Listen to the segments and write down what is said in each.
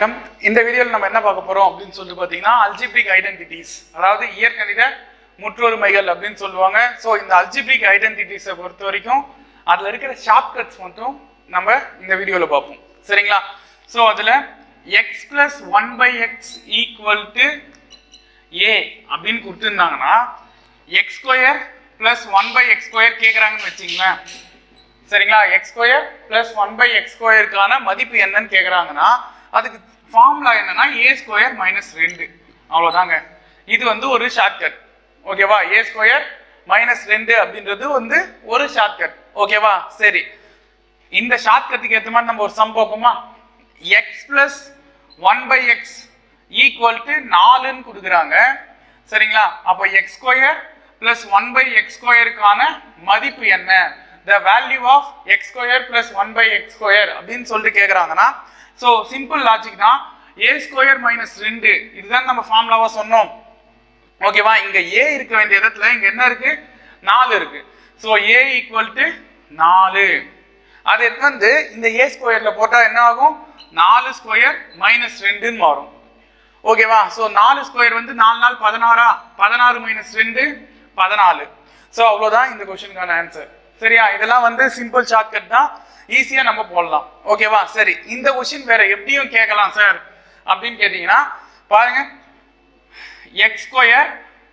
வணக்கம். இந்த வீடியோவில் நம்ம என்ன பார்க்க போறோம் அப்படின்னு சொல்லிட்டு பார்த்தீங்கன்னா அல்ஜிப்ரிக் ஐடென்டிட்டிஸ், அதாவது இயற்கணித முற்றொருமைகள் அப்படின்னு சொல்லுவாங்க. ஸோ இந்த அல்ஜிப்ரிக் ஐடென்டிட்டிஸை பொறுத்த வரைக்கும் அதில் இருக்கிற ஷார்ட்கட்ஸ் மட்டும் நம்ம இந்த வீடியோவில் பார்ப்போம், சரிங்களா? ஸோ அதில் x plus 1/x equal to a அப்படின்னு கொடுத்துருந்தாங்கன்னா எக்ஸ் ஸ்கொயர் பிளஸ் 1/x² கேட்குறாங்கன்னு வச்சிங்களேன், சரிங்களா? எக்ஸ் ஸ்கொயர் பிளஸ் 1/x² மதிப்பு என்னன்னு கேட்குறாங்கன்னா அதுக்கு ஃபார்முலா என்னன்னா a² - 2, அவ்வளோதாங்க. இது வந்து ஒரு ஷார்ட்கட், ஓகேவா? a² - 2 அப்படின்றது வந்து ஒரு ஷார்ட்கட், ஓகேவா? சரி, இந்த ஷார்ட்கட்டுக்கு ஏற்ற மாதிரி நம்ம ஒரு சம் பார்ப்போமா? X plus 1/x equal to 4ன்னு கொடுக்குறாங்க, சரிங்களா? அப்போ x² பிளஸ் 1/x² மதிப்பு என்ன? the value of x² plus 1/x² அப்படின்னு சொல்லிட்டு கேட்குறாங்கன்னா ஸோ சிம்பிள் லாஜிக் தான். a² - 2 இதுதான் நம்ம ஃபார்முலாவா சொன்னோம், ஓகேவா? இங்க a இருக்க வேண்டிய இடத்துல இங்க என்ன இருக்கு? 4 இருக்கு. So a equal to 4. அது வந்து இந்த a² போட்டா என்ன ஆகும்? 4² - 2ன்னு மாறும், ஓகேவா? ஸோ 4² வந்து 4 நாள் 16, 16 - 2 14. ஸோ அவ்வளோதான் இந்த கொஸ்டினுக்கான ஆன்சர், சரியா? இதெல்லாம் வந்து சிம்பிள் ஷார்ட்கட் தான், ஈஸியா நம்ம போடலாம், ஓகேவா? சரி, இந்த கொஸ்டின் வேற எப்படியும் கேட்கலாம் சார் அப்படின்னு கேட்டீங்கன்னா பாருங்க, x²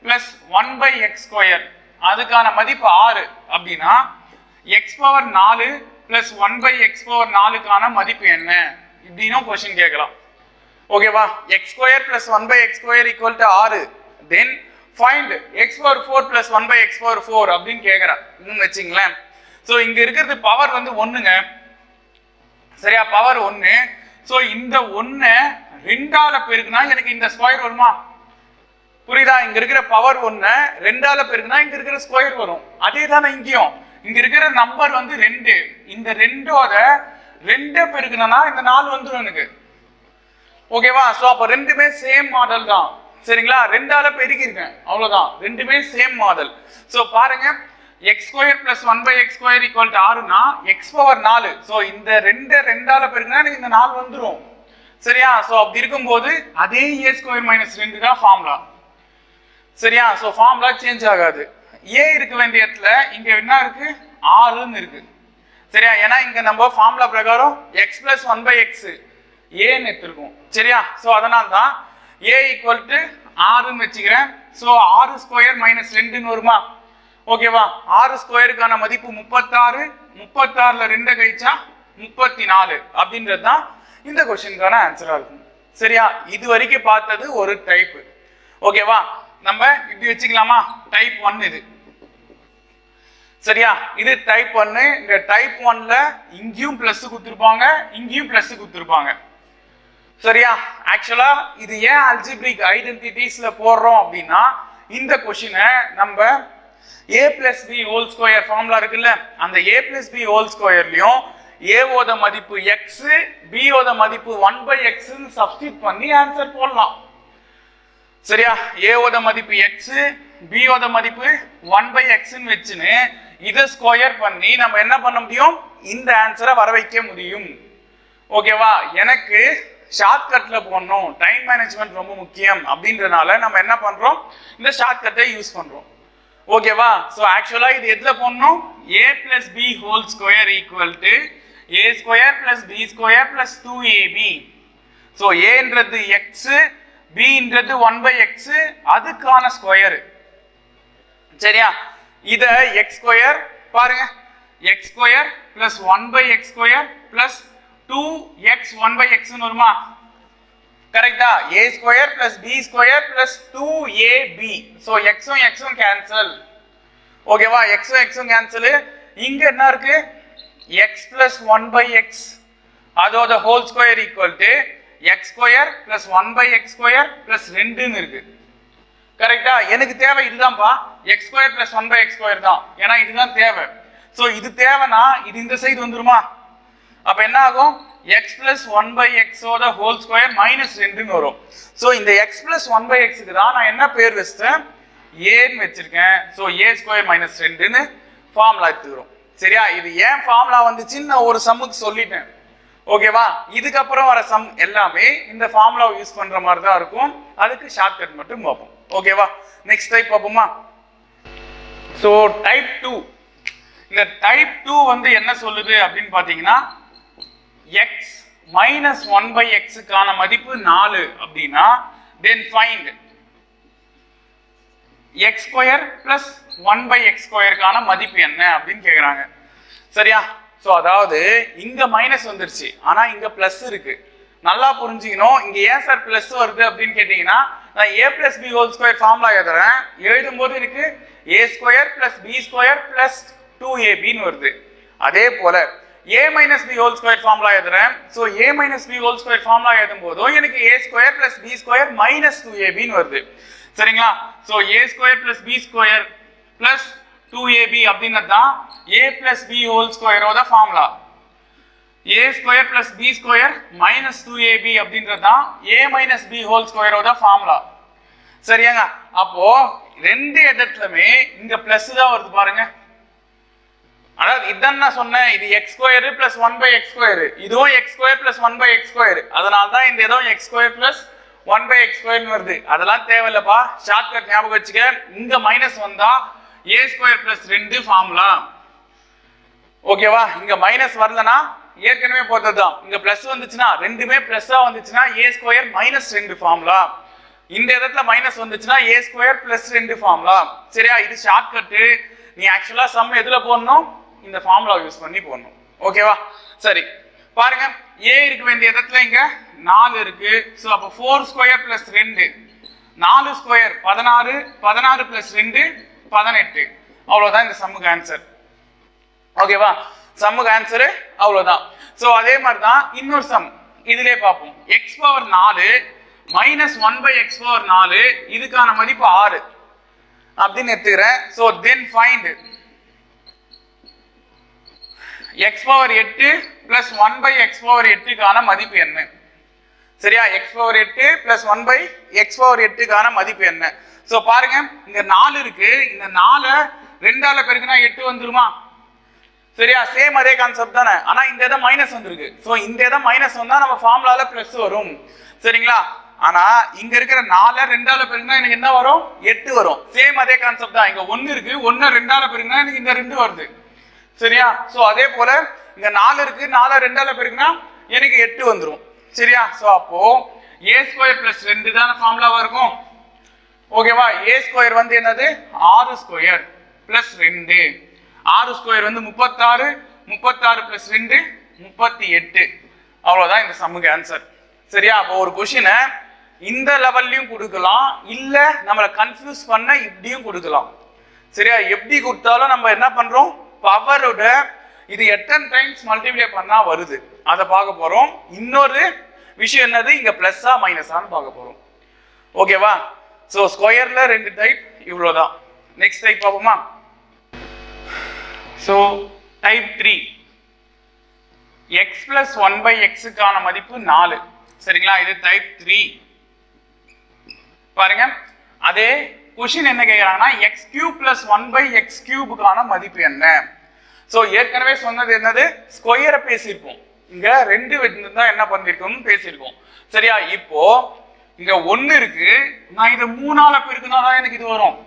பிளஸ் 1/x² அதுக்கான மதிப்பு 6 அப்படின்னா x⁴ பிளஸ் 1/x⁴ மதிப்பு என்ன இப்படின்னு கொஸ்டின் கேட்கலாம், ஓகேவா? x² plus 1/x² equal to 6, then find x⁴ plus 1/x⁴ அப்படின்னு கேட்குறேன் வச்சுங்களேன். ஸோ இங்க இருக்கிறது பவர் வந்து 1ங்க, சரியா? பவர் 1. ஸோ இந்த 1 2ஆல பெருக்குனா எனக்கு இந்த ஸ்கொயர் வருமா? புரியுதா? இங்க இருக்கிற பவர் 1 2ஆல பெருக்குனா இங்க இருக்கிற ஸ்கொயர் வரும். அதே தானே இங்கேயும். இங்க இருக்கிற நம்பர் வந்து 2, இந்த 2ஓட 2 பெருக்குனா இந்த 4 வந்துடும் எனக்கு, ஓகேவா? ஸோ அப்போ ரெண்டுமே சேம் மாடல் தான், சரிங்களா? 2ஆல பெருக்கிருக்கேன், அவ்வளவுதான், ரெண்டுமே சேம் மாடல். ஸோ பாருங்க, x² plus 1/x² equal to 6னா x⁴. ஸோ இந்த 2ஆல பெருக்கினா எனக்கு இந்த 4 வந்துடும், சரியா? ஸோ அப்படி இருக்கும்போது அதே a² - 2 தான் ஃபார்முலா, சரியா? ஸோ ஃபார்முலா சேஞ்ச் ஆகாது. a இருக்க வேண்டிய இடத்துல இங்க என்ன இருக்கு? 6ன்னு இருக்கு, சரியா? ஏன்னா இங்க நம்ம ஃபார்முலா பிரகாரம் x பிளஸ் 1/x ஏன்னு எடுத்துருக்கோம், சரியா? ஸோ அதனால தான் a ஈக்குவல் டு 6ன்னு வச்சுக்கிறேன். ஸோ 6² - 2ன்னு வருமா? ஓகேவா? 6² மதிப்பு 36, 36ல 2 கழிச்சா 34 அப்படின்றது தான் இந்த கொஸ்டினுக்கான ஆன்சரா இருக்கும், சரியா? இது வரைக்கும் பார்த்தது ஒரு டைப், ஓகேவா? நம்ம இப்படி வச்சுக்கலாமா? டைப் 1 இது, சரியா? இது டைப் 1. இந்த டைப் 1ல இங்கேயும் பிளஸ் கொடுத்துருப்பாங்க, இங்கேயும் பிளஸ் கொடுத்துருப்பாங்க, சரியா? ஆக்சுவலா இது ஏன் அல்ஜிப்ரிக் ஐடென்டிட்டிஸ்ல போடுறோம் அப்படின்னா இந்த கொஸ்டினை நம்ம a plus b whole square formula இருக்குல்ல, அந்த a plus b ஹோல் ஸ்கொயர்லயும் a ஓட மதிப்பு x, b ஓட மதிப்பு 1/x ன்னு சப்ஸ்டிட் பண்ணி ஆன்சர் போடலாம், சரியா? a ஓட மதிப்பு x, b ஓட மதிப்பு 1/x ன்னு வெச்சுன்னு இத ஸ்கொயர் பண்ணி நம்ம என்ன பண்ண முடியும்? இந்த ஆன்சரை வர வைக்க முடியும், ஓகேவா? எனக்கு ஷார்ட்கட்ல போடணும், டைம் மேனேஜ்மெண்ட் ரொம்ப முக்கியம் அப்படின்றனால நம்ம என்ன பண்றோம்? இந்த ஷார்ட்கட்டை யூஸ் பண்றோம், ஓகேவா? ஸோ ஆக்சுவலா இது எதுல போடணும்? a plus b whole square equal to a² plus b² plus 2ab. So aன்றது x, bன்றது 1/x அதுக்கான ஸ்கொயர், சரியா? இத x² பாருங்க, x² plus 1/x² plus 2x 1/x ன்னு வருமா? கரெக்டா? a² plus b² plus 2ab. So xம் xம் கேன்சல், ஓகேவா? xம் xம் கேன்சல். இங்க என்ன இருக்கு? x plus 1/x அதோட whole square equal to x² plus 1/x² plus 2ன்னு இருக்கு, கரெக்டா? எனக்கு தேவை இதுதான்ப்பா, x² plus 1/x² தான், ஏன்னா இதுதான் தேவை. ஸோ இது தேவைன்னா இது இந்த சைடு வந்துருமா? அப்ப என்ன ஆகும்? x plus 1/x ஓட ஹோல் ஸ்கொயர் - 2ன்னு வரும். ஸோ இந்த x plus 1/xக்கு தான் நான் என்ன பேர் வச்சிட்டேன்? ஏன்னு வச்சிருக்கேன். ஸோ a² - 2ன்னு ஃபார்முலா எடுத்துக்கிறோம், சரியா? இது ஏன் ஃபார்முலா வந்துச்சுன்னு நான் ஒரு சம்முக்கு சொல்லிட்டேன், ஓகேவா? இதுக்கப்புறம் வர சம் எல்லாமே இந்த ஃபார்முலாவை யூஸ் பண்ற மாதிரி தான் இருக்கும். அதுக்கு ஷார்ட்கட் மட்டும் பார்ப்போம். ஓகேவா? நெக்ஸ்ட் டைப் பார்ப்போமா? ஸோ டைப் 2, இந்த டைப் 2 வந்து என்ன சொல்லுது அப்படின்னு பார்த்தீங்கன்னா, எக்ஸ் மைனஸ் 1/xக்கான மதிப்பு 4 அப்படின்னா then find x square plus 1/x²க்கான மதிப்பு என்ன அப்படின்னு கேட்குறாங்க. சரியா? ஸோ அதாவது இங்க மைனஸ் வந்துருச்சு, ஆனா இங்க பிளஸ் இருக்கு. நல்லா புரிஞ்சுக்கணும். இங்க ஏன் சார் பிளஸ் வருது அப்படின்னு கேட்டீங்கன்னா, நான் a + b whole square formula எழுதுறேன். எழுதும்போது எனக்கு a² + b² + 2ab வருது. அதே போல a - b whole square formula எழுதுறேன். So a - b whole square formula எழுதும் போதும் எனக்கு a² + b² - 2ab வருது. சரிங்களா? ஸோ a² + b² + 2ab அப்படின்னா தான் a + b ஹோல் ஸ்கொயரோட ஃபார்முலா. a² + b² - 2ab அப்படின்றது தான் a - b ஹோல் ஸ்கொயரோட ஃபார்முலா. சரியாங்க? அப்போ ரெண்டு இடத்துலயுமே இங்க பிளஸ் தான் வருது பாருங்க. அதாவது இதான் நான் சொன்னேன், இது x² + 1/x², இதுவும் x² + 1/x². அதனால தான் இந்த ஏதோ x² + 1/x² வருது. அதெல்லாம் தேவையில்லப்பா, ஷார்ட்கட் ஞாபகம் வச்சுக்க. இங்க மைனஸ் வந்தா a² + 2 ஃபார்முலா. ஓகேவா? இங்க மைனஸ் வரலனா ஏற்கனவே போட்டதுதான். இங்க பிளஸ் வந்துச்சுன்னா, ரெண்டுமே பிளஸ்ஸா வந்துச்சுன்னா a² - 2 ஃபார்முலா. இந்த இடத்துல மைனஸ் வந்துச்சுன்னா a² + 2 ஃபார்முலா. சரியா? இது ஷார்ட்கட். நீ ஆக்சுவலா சம் எதுல போடணும்? இந்த ஃபார்முலா யூஸ் பண்ணி போடணும். ஓகேவா? சரி பாருங்க, a இருக்க வேண்டிய இடத்துல இங்க 4 இருக்கு. சோ அப்ப 4² + 2 4² 16, 16 + 2 18. அவ்வளவுதான் இந்த சம்முக்கு ஆன்சர். ஓகேவா? சம்முக்கு ஆன்சர் அவ்வளவுதான். சோ அதே மாதிரி தான் இன்னொரு சம் இதுலயே பார்ப்போம். x⁴ மைனஸ் 1/x⁴, இதுக்கான மதிப்பு 6 அப்படின்னு எடுத்துக்கிறேன். So then find x⁴ plus 1/x⁴க்கான மதிப்பு என்ன? சரியா? x⁴ பிளஸ் 1/x⁴க்கான மதிப்பு என்ன? சோ பாருங்க, இங்க 4 இருக்கு. இந்த 4 2ஆல பெருக்கினா 8 வந்துருமா? சரியா? சேம் அதே கான்செப்ட் தானே. ஆனா இந்த இடம் மைனஸ் வந்திருக்கு. சோ இந்த இடம் மைனஸ் வந்தா நம்ம ஃபார்முலால பிளஸ் வரும். சரிங்களா? ஆனா இங்க இருக்கிற 4 2ஆல பெருக்கினா எனக்கு என்ன வரும்? 8 வரும். சேம் அதே கான்செப்ட் தான். இங்க 1 இருக்கு, 1 2ஆல பெருக்கினா எனக்கு இந்த 2 வருது. சரியா? சோ அதே போல இங்க 4 இருக்கு, 4 2ஆல பெருக்கினா எனக்கு 8 வந்துரும். சரியா? சோ அப்போ a² + 2 தான ஃபார்முலாவா இருக்கும். ஓகேவா? a² வந்து என்னது? 6² + 2. 6² வந்து 36, 36 + 2 38. அவ்வளவுதான் இந்த சம்முக்கு ஆன்சர். சரியா? அப்போ ஒரு क्वेश्चन இந்த லெவல்லயும் கொடுக்கலாம், இல்ல நம்மள கன்ஃபியூஸ் பண்ண இப்படியும் கொடுக்கலாம். சரியா? எப்படி கொடுத்தாலும் நம்ம என்ன பண்றோம்? பவரோட இது எத்தனை டைம்ஸ் மல்டிப்ளை பண்ணா வருது அதை பார்க்க போறோம். இன்னொரு விஷயம் என்னது? இங்க பிளஸ்ஸா மைனஸான்னு பார்க்க போறோம். ஓகேவா? சோ ஸ்கொயர்ல ரெண்டு டைப், இவ்வளவுதான். நெக்ஸ்ட் டைப் பார்ப்போமா? சோ டைப் 3, x + 1/x-க்கான மதிப்பு 4. சரிங்களா? இது டைப் 3. பாருங்க, அதே क्वेश्चन என்ன கேக்குறாங்கன்னா x³ + 1/x³ மதிப்பு என்ன? சோ ஏற்கனவே சொன்னது என்னது? ஸ்கொயரை பேசியிருப்போம். இங்க ரெண்டு இருந்தா என்ன பண்ணிருக்கோம்னு பேசியிருக்கோம். சரியா? இப்போ இங்க 1 இருக்கு, நான் இதை 3ஆல பெருக்கினாதான் எனக்கு இது வரும்.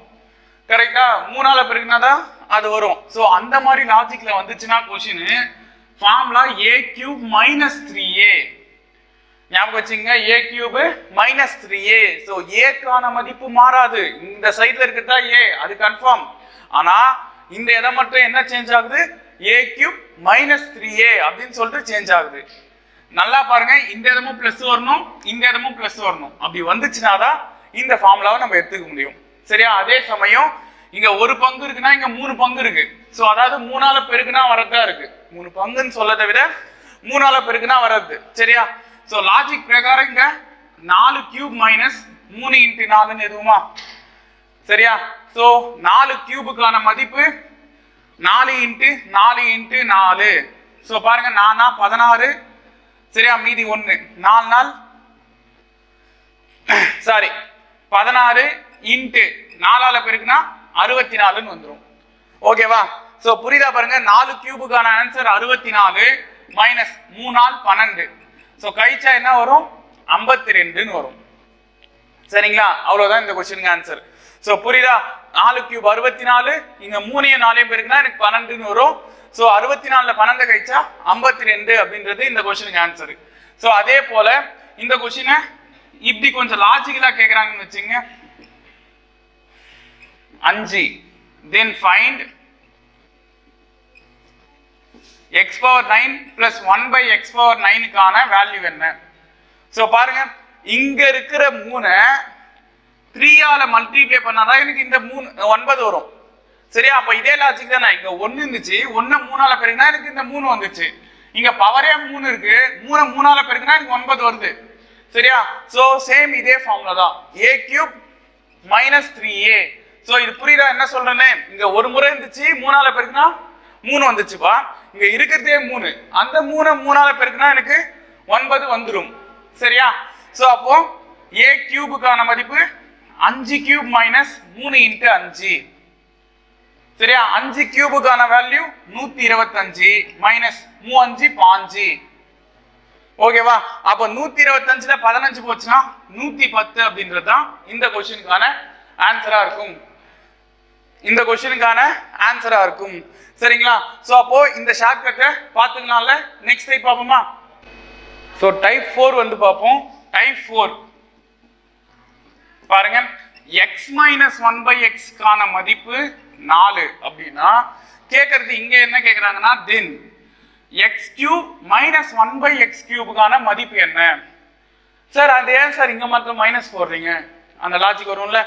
கரெக்டா? 3ஆல பெருக்கினாதான் அது வரும். சோ அந்த மாதிரி லாஜிக்ல வந்துச்சுன்னா क्वेश्चन ஃபார்முலா a³ - 3a. ஞாபகம் வச்சுங்க, a³ - 3a. சோ a-க்கான மதிப்பு மாறாது. இந்த சைடுல இருக்கிறதா a, அது கன்ஃபார்ம். ஆனா இந்த இடம் மட்டும் என்ன சேஞ்ச் ஆகுது? a³ - 3a அப்படின்னு சொல்லிட்டு சேஞ்ச் ஆகுது. நல்லா பாருங்க, இந்த இடமும் பிளஸ் வரணும், இந்த இடமும் பிளஸ் வரணும். அப்படி வந்துச்சுனாதான் இந்த ஃபார்முலாவை நம்ம எடுத்துக்க முடியும். சரியா? அதே சமயம் இங்க ஒரு பங்கு இருக்குன்னா இங்க 3 பங்கு இருக்கு. சோ அதாவது 3ஆல பெருக்குனா வரதா இருக்கு. 3 பங்குன்னு சொல்லதை விட 3ஆல பெருக்குனா வரது. சரியா? சோ லாஜிக் பிரகாரம் இங்க 4³ - 3 × 4 எதுவுமா? சரியா? சோ 4³ மதிப்பு 4 × 4 × 4. சோ பாருங்க, 4 16. சரியா? மீதி 1, 4 நாள் சாரி 16 × 4ஆல பெருக்குனா 64ன்னு வந்துரும். ஓகேவா? சோ புரியுதா? பாருங்க, 4³ ஆன்சர் 64, மைனஸ் 3 நாள் 12. ஸோ கழிச்சா என்ன வரும் 52ன்னு வரும். சரிங்களா? அவ்வளவுதான் இந்த கொஸ்டினுக்கு ஆன்சர். ஸோ புரியுதா? 4 கியூப் 64, இங்க 3 4 பெருக்குனா எனக்கு 12ன்னு வரும். ஸோ 64ல 12 கழிச்சா 52 அப்படின்றது இந்த கொஸ்டினுக்கு ஆன்சர். ஸோ அதே போல இந்த கொஸ்டினை இப்படி கொஞ்சம் லாஜிக்கலா கேட்கறாங்கன்னு வச்சுங்க. 5 then find x power 9 plus 1 by x power 9 கான வேல்யூ என்ன? சோ பாருங்க, இங்க இருக்கிற 3 3 ஆல மல்டிப்ளை பண்ணாதான் எனக்கு இந்த 9 வரும். சரியா? அப்ப இதே லாஜிக் தானே. இங்க 1 இருந்துச்சு, 1 3 ஆல பெருக்கினா எனக்கு இந்த 3 வந்துச்சு. இங்க பவரே 3 இருக்கு, 3 3 ஆல பெருக்கினா எனக்கு 9 வருது. சரியா? சோ சேம் இதே ஃபார்முலா தான். a cube minus 3a. So இது புரியுதா என்ன சொல்றேன்னு? இங்க ஒரு முறை இருந்துச்சு, 3 ஆல பெருக்கினா 3 வந்துச்சுப்பா. இங்க இருக்கிறதே 3, அந்த 3 3 ஆல பெருக்கினா எனக்கு 9 வந்துரும். சரியா? சோ அப்போ a கியூபுக்கான மதிப்பு 5 கியூப் மைனஸ் 3 இன்டு 5. சரியா? 5 கியூபுக்கான வேல்யூ 125 மைனஸ் 3 5 5. ஓகேவா? அப்ப 125ல 15 போச்சுன்னா 110 அப்படின்றது தான் இந்த கொஸ்டினுக்கான ஆன்சரா இருக்கும். இந்த கொஸ்டினுக்கான ஆன்சரா இருக்கும். சரிங்களா? சோ அப்போ இந்த ஷார்ட்கட்டை பாத்துக்கலாம்ல. நெக்ஸ்ட் டைப் பாப்போமா? சோ டைப் 4 வந்து பாப்போம். டைப் 4 பாருங்க, x minus 1 by x கான மதிப்பு 4 அப்படின்னா கேக்குறது இங்க என்ன கேக்குறாங்கன்னா then x cube minus 1 by x cube கான மதிப்பு என்ன? சார் அது ஏன் சார் இங்க மட்டும் மைனஸ் போடுறீங்க? அந்த லாஜிக் வரும்ல.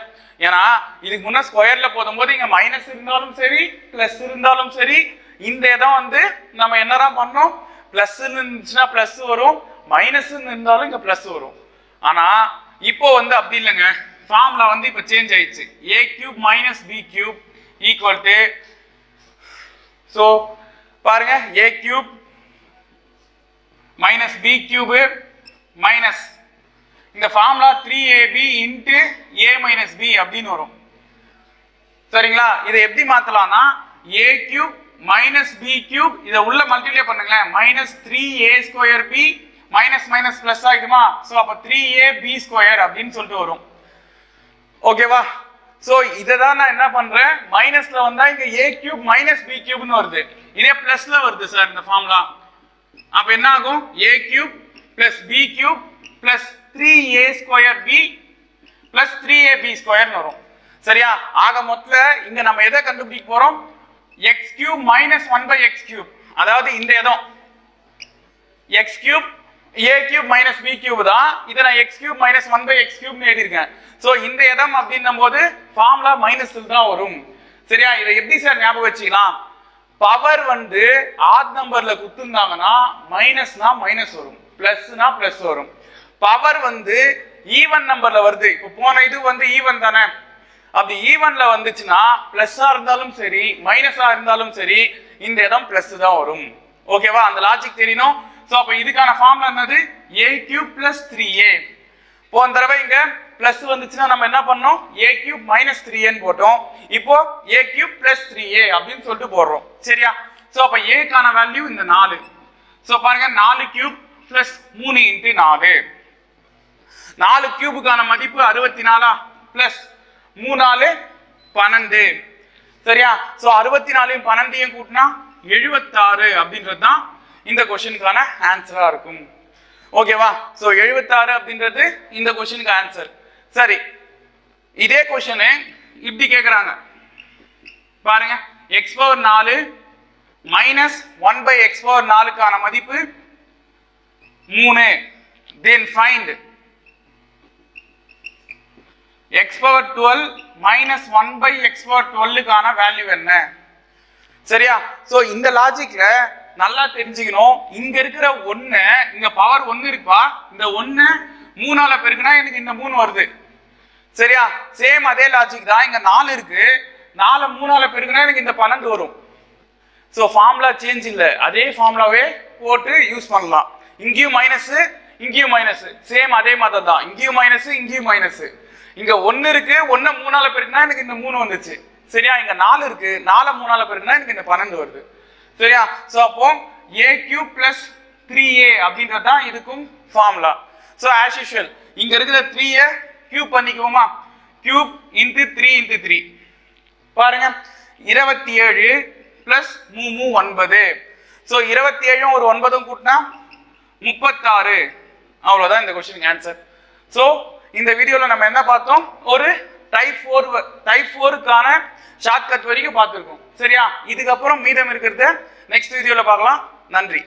ஏன்னா இதுக்கு முன்ன ஸ்கொயர்ல போடும்போது இங்க மைனஸ் இருந்தாலும் சரி பிளஸ் இருந்தாலும் சரி இந்த இடம் வந்து நம்ம என்னதான் பண்ணோம், பிளஸ் இருந்துச்சுன்னா பிளஸ் வரும், மைனஸ் இருந்தாலும் இங்க பிளஸ் வரும். ஆனா இப்போ வந்து அப்படி இல்லைங்க, ஃபார்முலா வந்து இப்போ சேஞ்ச் ஆயிடுச்சு. a cube minus b cube equal to, so பாருங்க, a cube minus b cube minus இந்த formula 3ab into a minus b அப்படின்னு வரும். சரிங்களா? இதை எப்படி மாத்தலாம்னா a cube minus b cube இதை உள்ள மல்டிப்ளை பண்ணுங்களேன், minus 3a square b minus minus plus ஆயிடுமா? சோ அப்ப 3ab ஸ்கொயர் அப்படின்னு சொல்லிட்டு வரும். ஓகேவா? சோ இதை தான் நான் என்ன பண்றேன், மைனஸ்ல வந்தா இங்க a cube minus b cubeன்னு வருது, இதே பிளஸ்ல வருது சார் இந்த ஃபார்முலா. அப்ப என்ன ஆகும், a cube plus b cube plus 3a square b plus 3ab ஸ்கொயர்னு வரும். சரியா? ஆக மொத்தல இங்க நம்ம எதை கண்டுபிடிக்க போறோம், x cube minus 1 by x cube. அதாவது இந்த இடம் x cube a cube minus b cube தான், இதை நான் x cube minus 1 by x cube னு எழுதியிருக்கேன். சோ இந்த இடம் அப்படின்னும் போது ஃபார்முலா மைனஸ் தான் வரும். சரியா? இதை எப்படி சார் ஞாபகம் வச்சுக்கலாம், பவர் வந்து ஆட் நம்பர்ல குத்துனாங்கன்னா மைனஸ்னா மைனஸ் வரும், பிளஸ்னா பிளஸ் வரும். பவர் வந்து ஈவன் நம்பர்ல வருது, இப்போ போன இது வந்து ஈவன் தானே, அப்படி ஈவன்ல வந்துச்சுன்னா பிளஸ்ஸா இருந்தாலும் சரி மைனஸா இருந்தாலும் சரி இந்த இடம் பிளஸ் தான் வரும். ஓகேவா? அந்த லாஜிக் தெரியணும். சோ அப்ப இதுக்கான ஃபார்முலா என்னது, a cube plus 3a. போன தடவை இங்க பிளஸ் வந்துச்சுன்னா நம்ம என்ன பண்ணோம், a cube minus 3a ன்னு போட்டோம். இப்போ a cube plus 3a அப்படின்னு சொல்லிட்டு போடுறோம். சரியா? சோ அப்ப a கான வேல்யூ இந்த 4. சோ பாருங்க, 4 கியூப் plus 3 into 4. 4 கியூபுக்கான மதிப்பு 64 பிளஸ் 3 4 12. சரியா? சோ 64யும் 12யும் கூட்டினா 76 அப்படின்றது தான் இந்த क्वेश्चनக்கான ஆன்சரா இருக்கும். ஓகேவா? சோ 76 அப்படின்றது இந்த क्वेश्चनக்கு ஆன்சர். சரி, இதே क्वेश्चन இப்படி கேக்குறாங்க பாருங்க, x power 4 minus 1 by x power 4 கான மதிப்பு 3. then find x power 12 minus 1 by x power 12 கான வேல்யூ என்ன? சரியா? சோ இந்த லாஜிக்ல நல்லா தெரிஞ்சுக்கணும், இங்க இருக்கிற 1 இங்க பவர் 1 இருக்குப்பா, இந்த 1 3 ஆல பெருக்கினா எனக்கு இந்த 3 வருது. சரியா? சேம் அதே லாஜிக் தான், இங்க 4 இருக்கு, 4 3 ஆல பெருக்கினா எனக்கு இந்த 12 வரும். சோ ஃபார்முலா சேஞ்ச் இல்ல, அதே ஃபார்முலாவே போட்டு யூஸ் பண்ணலாம். இங்கேயும் மைனஸ் இங்கேயும் மைனஸ், சேம் அதே மாதிரி தான், இங்கேயும் மைனஸ் இங்கேயும் மைனஸ். இங்க 1 இருக்கு, 1 3 ஆல பெருக்கினா எனக்கு இந்த 3 வந்துச்சு. சரியா? இங்க 4 இருக்கு, 4 3 ஆல பெருக்கினா எனக்கு இந்த 12 வருது. சரியா? சோ அப்போ ஏ கியூப் பிளஸ் 3a அப்படின்றது தான் இதுக்கும் ஃபார்முலா. ஸோ ஆஸ் யூஷுவல் இங்க இருக்கிற 3a கியூப் பண்ணிக்குவோமா, கியூப் இன்ட்டு 3 இன்ட்டு 3 பாருங்க 27 பிளஸ் 9. ஸோ 27 ஒரு 9 கூட்டினா 36. அவ்வளோதான் இந்த கொஸ்டினுக்கு ஆன்சர். ஸோ இந்த வீடியோவில் நம்ம என்ன பார்த்தோம், ஒரு டைப் 4க்கான ஷார்ட்கட் வரைக்கும் பார்த்துருக்கோம். சரியா, இதுக்கப்புறம் மீதம் இருக்கிறத நெக்ஸ்ட் வீடியோவில் பார்க்கலாம். நன்றி.